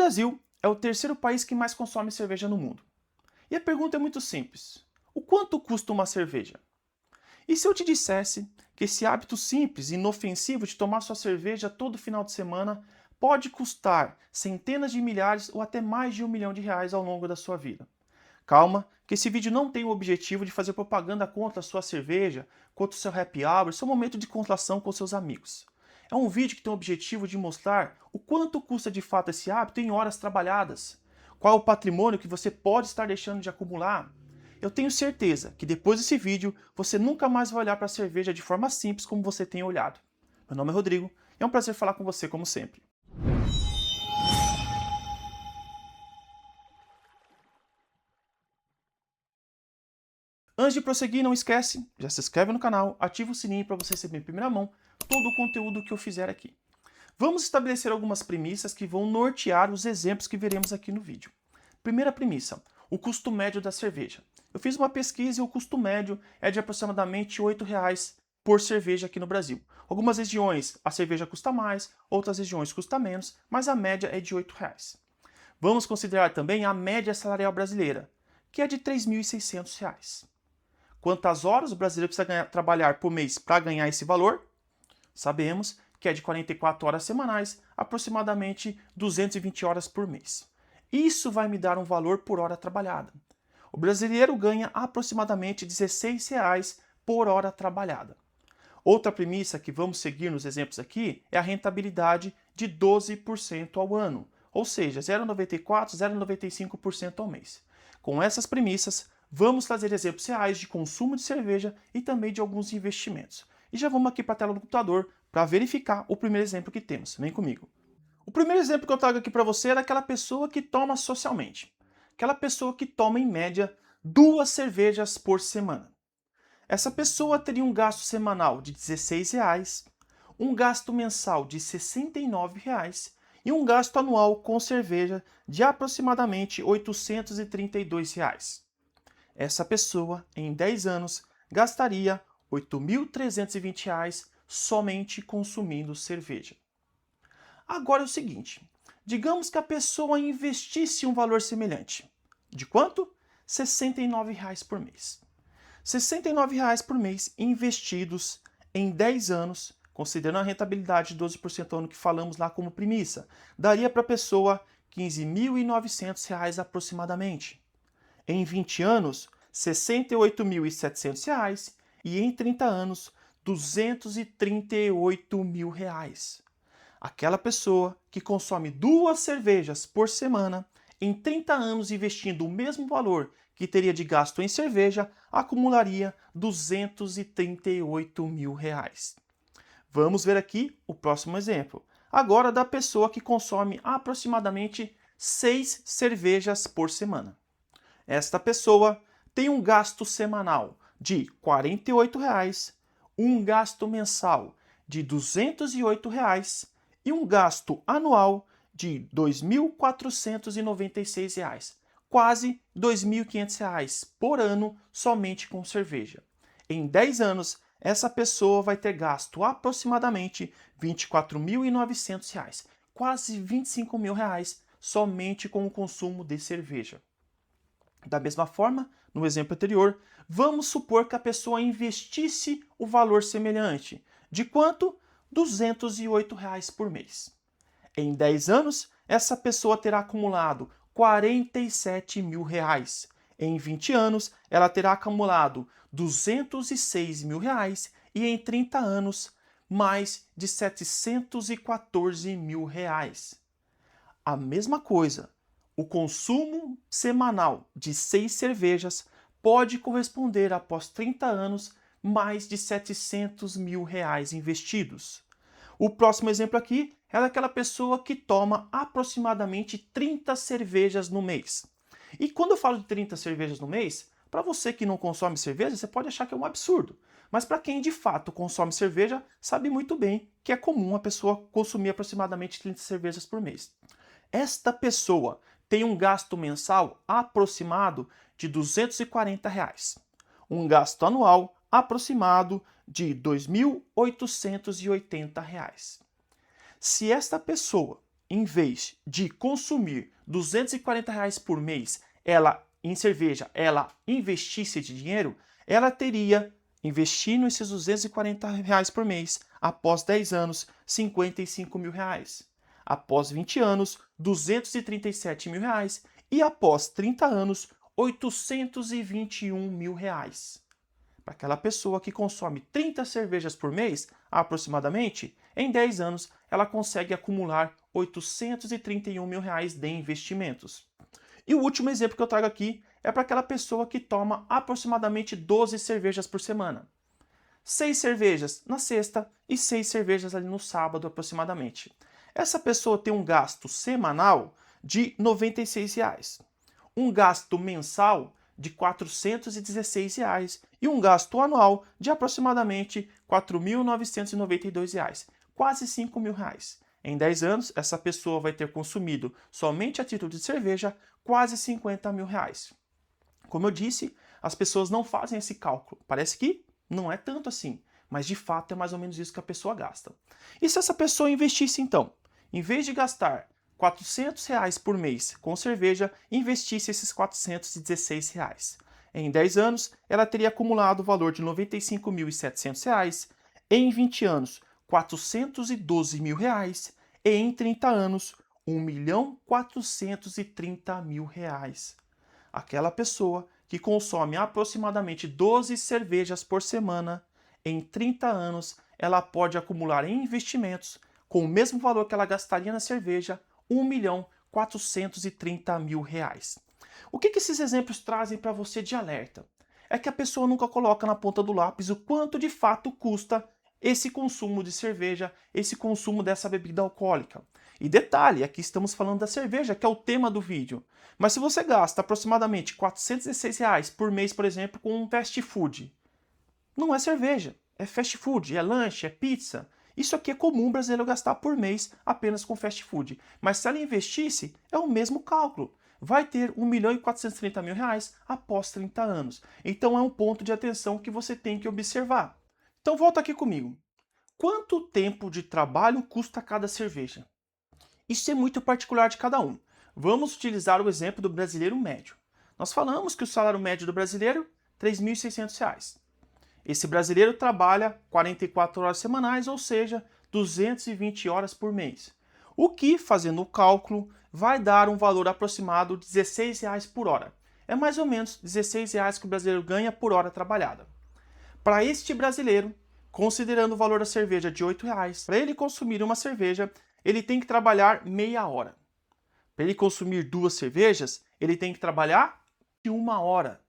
Brasil é o terceiro país que mais consome cerveja no mundo. E a pergunta é muito simples: o quanto custa uma cerveja? E se eu te dissesse que esse hábito simples e inofensivo de tomar sua cerveja todo final de semana pode custar centenas de milhares ou até mais de R$ 1 milhão ao longo da sua vida? Calma, que esse vídeo não tem o objetivo de fazer propaganda contra a sua cerveja, contra o seu happy hour, seu momento de contração com seus amigos. É um vídeo que tem o objetivo de mostrar o quanto custa de fato esse hábito em horas trabalhadas, qual é o patrimônio que você pode estar deixando de acumular. Eu tenho certeza que depois desse vídeo você nunca mais vai olhar para a cerveja de forma simples como você tem olhado. Meu nome é Rodrigo e é um prazer falar com você como sempre. Antes de prosseguir, não esquece, já se inscreve no canal, ativa o sininho para você receber em primeira mão todo o conteúdo que eu fizer aqui. Vamos estabelecer algumas premissas que vão nortear os exemplos que veremos aqui no vídeo. Primeira premissa, o custo médio da cerveja. Eu fiz uma pesquisa e o custo médio é de aproximadamente R$ 8 por cerveja aqui no Brasil. Algumas regiões a cerveja custa mais, outras regiões custa menos, mas a média é de R$ 8. Vamos considerar também a média salarial brasileira, que é de R$ 3.600. Quantas horas o brasileiro precisa trabalhar por mês para ganhar esse valor? Sabemos que é de 44 horas semanais, aproximadamente 220 horas por mês. Isso vai me dar um valor por hora trabalhada. O brasileiro ganha aproximadamente R$ 16 por hora trabalhada. Outra premissa que vamos seguir nos exemplos aqui é a rentabilidade de 12% ao ano, ou seja, 0,94, 0,95% ao mês. Com essas premissas, vamos trazer exemplos reais de consumo de cerveja e também de alguns investimentos. E já vamos aqui para a tela do computador para verificar o primeiro exemplo que temos. Vem comigo. O primeiro exemplo que eu trago aqui para você é daquela pessoa que toma socialmente. Aquela pessoa que toma, em média, 2 cervejas por semana. Essa pessoa teria um gasto semanal de R$ 16, um gasto mensal de R$ 69 e um gasto anual com cerveja de aproximadamente R$ 832. Essa pessoa, em 10 anos, gastaria R$ 8.320 somente consumindo cerveja. Agora é o seguinte, digamos que a pessoa investisse um valor semelhante. De quanto? R$ 69 por mês. R$ 69 por mês investidos em 10 anos, considerando a rentabilidade de 12% ao ano que falamos lá como premissa, daria para a pessoa R$ 15.900 aproximadamente. Em 20 anos, R$ 68.700 e em 30 anos, R$ 238 mil. Aquela pessoa que consome 2 cervejas por semana, em 30 anos investindo o mesmo valor que teria de gasto em cerveja, acumularia R$ 238 mil. Vamos ver aqui o próximo exemplo. Agora da pessoa que consome aproximadamente 6 cervejas por semana. Esta pessoa tem um gasto semanal de R$ 48, um gasto mensal de R$ 208 e um gasto anual de R$ 2.496, quase R$ 2.500 por ano somente com cerveja. Em 10 anos, essa pessoa vai ter gasto aproximadamente R$ 24.900, quase R$ 25 mil somente com o consumo de cerveja. Da mesma forma, no exemplo anterior, vamos supor que a pessoa investisse o valor semelhante. De quanto? R$ 208 por mês. Em 10 anos, essa pessoa terá acumulado R$ 47 mil. Em 20 anos, ela terá acumulado R$ 206 mil e em 30 anos, mais de R$ 714 mil. A mesma coisa. O consumo semanal de 6 cervejas pode corresponder, após 30 anos, mais de R$ 700 mil investidos. O próximo exemplo aqui é daquela pessoa que toma aproximadamente 30 cervejas no mês. E quando eu falo de 30 cervejas no mês, para você que não consome cerveja, você pode achar que é um absurdo. Mas para quem de fato consome cerveja, sabe muito bem que é comum a pessoa consumir aproximadamente 30 cervejas por mês. Esta pessoa tem um gasto mensal aproximado de R$ 240, um gasto anual aproximado de R$ 2.880. Se esta pessoa em vez de consumir R$ 240 por mês, ela em cerveja, ela investisse de dinheiro, ela teria, investindo esses R$ 240 por mês, após 10 anos, R$ 55.000. Após 20 anos, R$ 237.000. E após 30 anos, R$ 821.000. Para aquela pessoa que consome 30 cervejas por mês, aproximadamente, em 10 anos, ela consegue acumular R$ 831.000 de investimentos. E o último exemplo que eu trago aqui é para aquela pessoa que toma aproximadamente 12 cervejas por semana. 6 cervejas na sexta e 6 cervejas ali no sábado aproximadamente. Essa pessoa tem um gasto semanal de R$ 96, um gasto mensal de R$ 416 e um gasto anual de aproximadamente R$ 4.992, quase R$ 5.000. Em 10 anos, essa pessoa vai ter consumido, somente a título de cerveja, quase R$ 50.000. Como eu disse, as pessoas não fazem esse cálculo. Parece que não é tanto assim, mas de fato é mais ou menos isso que a pessoa gasta. E se essa pessoa investisse então, em vez de gastar R$ 400 por mês com cerveja, investisse esses R$ 416. Em 10 anos, ela teria acumulado o valor de R$ 95.700, em 20 anos, R$ 412.000 e em 30 anos, R$ 1.430.000. Aquela pessoa que consome aproximadamente 12 cervejas por semana, em 30 anos, ela pode acumular em investimentos, com o mesmo valor que ela gastaria na cerveja, R$ 1.430.000. O que esses exemplos trazem para você de alerta? É que a pessoa nunca coloca na ponta do lápis o quanto de fato custa esse consumo de cerveja, esse consumo dessa bebida alcoólica. E detalhe, aqui estamos falando da cerveja, que é o tema do vídeo. Mas se você gasta aproximadamente R$ 416 por mês, por exemplo, com um fast food, não é cerveja, é fast food, é lanche, é pizza. Isso aqui é comum o brasileiro gastar por mês apenas com fast food. Mas se ela investisse, é o mesmo cálculo. Vai ter R$ 1.430.000 após 30 anos. Então é um ponto de atenção que você tem que observar. Então volta aqui comigo. Quanto tempo de trabalho custa cada cerveja? Isso é muito particular de cada um. Vamos utilizar o exemplo do brasileiro médio. Nós falamos que o salário médio do brasileiro é R$ 3.600. Esse brasileiro trabalha 44 horas semanais, ou seja, 220 horas por mês. O que, fazendo o cálculo, vai dar um valor aproximado de R$ 16 por hora. É mais ou menos R$ 16 que o brasileiro ganha por hora trabalhada. Para este brasileiro, considerando o valor da cerveja de R$ 8, para ele consumir uma cerveja, ele tem que trabalhar meia hora. Para ele consumir 2 cervejas, ele tem que trabalhar 1 hora.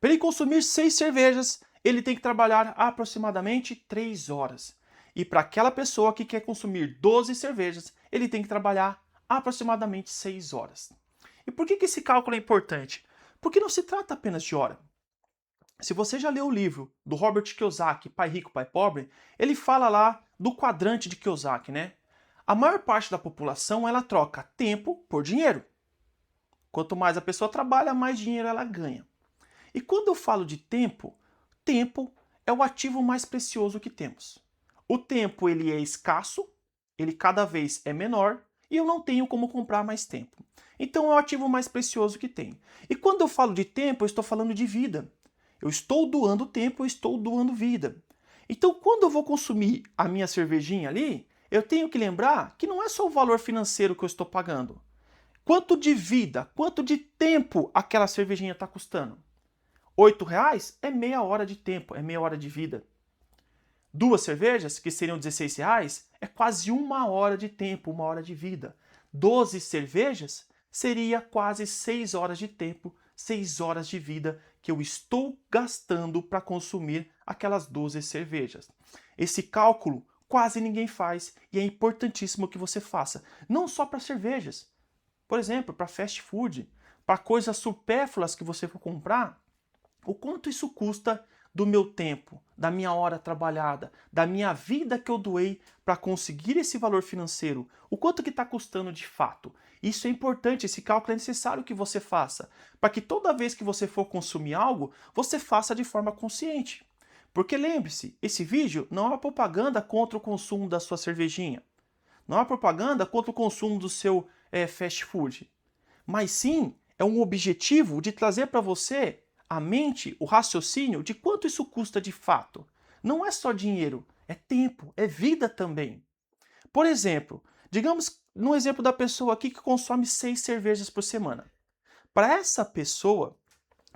Para ele consumir 6 cervejas, ele tem que trabalhar aproximadamente 3 horas. E para aquela pessoa que quer consumir 12 cervejas, ele tem que trabalhar aproximadamente 6 horas. E por que esse cálculo é importante? Porque não se trata apenas de hora. Se você já leu o livro do Robert Kiyosaki, Pai Rico, Pai Pobre, ele fala lá do quadrante de Kiyosaki, né? A maior parte da população, ela troca tempo por dinheiro. Quanto mais a pessoa trabalha, mais dinheiro ela ganha. E quando eu falo de tempo, tempo é o ativo mais precioso que temos. O tempo ele é escasso, ele cada vez é menor e eu não tenho como comprar mais tempo. Então é o ativo mais precioso que tem. E quando eu falo de tempo, eu estou falando de vida. Eu estou doando tempo, eu estou doando vida. Então quando eu vou consumir a minha cervejinha ali, eu tenho que lembrar que não é só o valor financeiro que eu estou pagando. Quanto de vida, quanto de tempo aquela cervejinha está custando? R$ 8 é meia hora de tempo, é meia hora de vida. 2 cervejas, que seriam R$ 16, é quase 1 hora de tempo, 1 hora de vida. 12 cervejas seria quase 6 horas de tempo, 6 horas de vida que eu estou gastando para consumir aquelas 12 cervejas. Esse cálculo quase ninguém faz e é importantíssimo que você faça. Não só para cervejas. Por exemplo, para fast food, para coisas supérfluas que você for comprar, o quanto isso custa do meu tempo, da minha hora trabalhada, da minha vida que eu doei para conseguir esse valor financeiro, o quanto que está custando de fato. Isso é importante, esse cálculo é necessário que você faça, para que toda vez que você for consumir algo, você faça de forma consciente. Porque lembre-se, esse vídeo não é uma propaganda contra o consumo da sua cervejinha. Não é uma propaganda contra o consumo do seu fast food. Mas sim, é um objetivo de trazer para você a mente, o raciocínio de quanto isso custa de fato. Não é só dinheiro, é tempo, é vida também. Por exemplo, digamos no exemplo da pessoa aqui que consome 6 cervejas por semana. Para essa pessoa,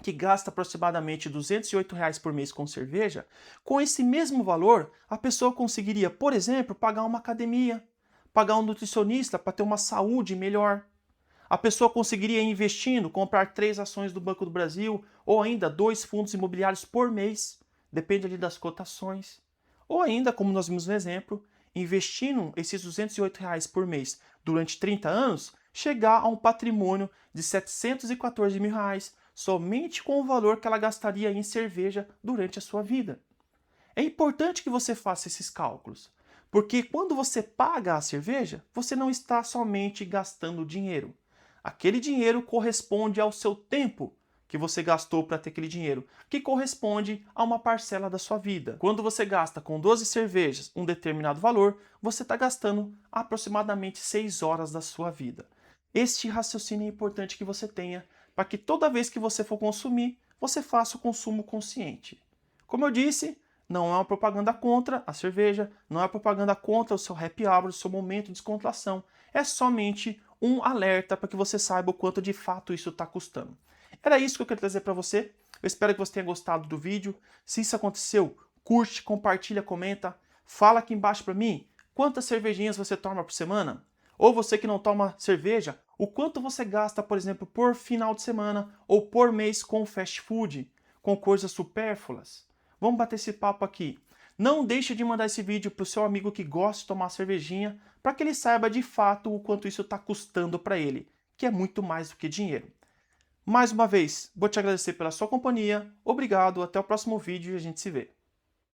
que gasta aproximadamente R$ 208 por mês com cerveja, com esse mesmo valor, a pessoa conseguiria, por exemplo, pagar uma academia, pagar um nutricionista para ter uma saúde melhor. A pessoa conseguiria, investindo, comprar 3 ações do Banco do Brasil ou ainda 2 fundos imobiliários por mês, depende ali das cotações. Ou ainda, como nós vimos no exemplo, investindo esses R$ 208 por mês durante 30 anos, chegar a um patrimônio de R$ 714 mil somente com o valor que ela gastaria em cerveja durante a sua vida. É importante que você faça esses cálculos, porque quando você paga a cerveja, você não está somente gastando dinheiro. Aquele dinheiro corresponde ao seu tempo que você gastou para ter aquele dinheiro, que corresponde a uma parcela da sua vida. Quando você gasta com 12 cervejas um determinado valor, você está gastando aproximadamente 6 horas da sua vida. Este raciocínio é importante que você tenha para que toda vez que você for consumir, você faça o consumo consciente. Como eu disse, não é uma propaganda contra a cerveja, não é uma propaganda contra o seu happy hour, o seu momento de descontração. É somente um alerta para que você saiba o quanto de fato isso está custando. Era isso que eu queria trazer para você. Eu espero que você tenha gostado do vídeo. Se isso aconteceu, curte, compartilha, comenta. Fala aqui embaixo para mim quantas cervejinhas você toma por semana. Ou você que não toma cerveja, o quanto você gasta, por exemplo, por final de semana ou por mês com fast food, com coisas supérfluas. Vamos bater esse papo aqui. Não deixe de mandar esse vídeo para o seu amigo que gosta de tomar cervejinha, para que ele saiba de fato o quanto isso está custando para ele, que é muito mais do que dinheiro. Mais uma vez, vou te agradecer pela sua companhia, obrigado, até o próximo vídeo e a gente se vê.